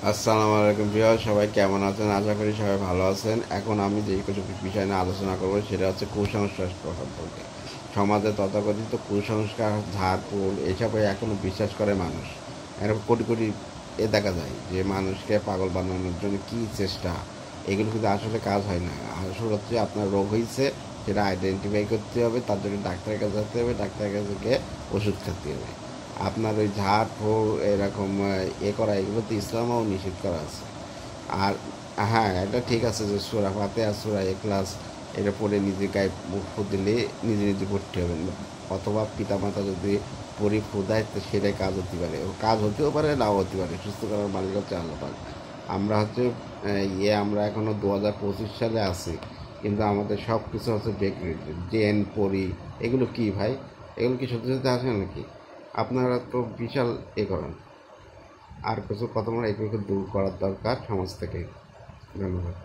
আসসালামু আলাইকুম প্রিয় সবাই কেমন আছেন? আশা করি সবাই ভালো আছেন। এখন আমি যে কিছু বিষয় নিয়ে আলোচনা করবো সেটা হচ্ছে কুসংস্কার সম্পর্কে। সমাজে তথাকথিত কুসংস্কার, ঝাড়ফুঁক এসবে এখনো বিশ্বাস করে মানুষ। এরকম কোটি কোটি দেখা যায় যে মানুষকে পাগল বানানোর জন্য কী চেষ্টা, এগুলো কিন্তু আসলে কাজ হয় না। আসলে হচ্ছে আপনার রোগ হয়েছে, সেটা আইডেন্টিফাই করতে হবে, তার জন্য ডাক্তারের কাছে যেতে হবে, ডাক্তারের কাছে গিয়ে ওষুধ খেতে হবে। আপনার ওই ঝাড় ফুঁক এরকম করা, এগুলোতে ইসলামও নিষেধ করা আছে। আর হ্যাঁ, এটা ঠিক আছে যে সূরা ফাতিহা, সূরা ইখলাস এটা পড়ে নিজে গায়ে মুখ ফু দিলে নিজে নিজে পড়তে হবে, অথবা পিতামাতা যদি পড়ি ফু দেয় তো সেটাই কাজ হতে পারে, ও কাজ হতেও পারে নাও হতে পারে। সুস্থ করার মালিক হচ্ছে আল্লাহ পাক। আমরা হচ্ছে আমরা এখনো 2025 সালে আছি, কিন্তু আমাদের সব কিছু হচ্ছে ডেকোরেটেড, জেন পড়ি, এগুলো কি ভাই? এগুলো কি সত্যি সত্যি আসে নাকি? আপনারা তো বিশাল করেন। আর কিছু কথা বলে এগুলোকে দূর করার দরকার সমাজ থেকে। ধন্যবাদ।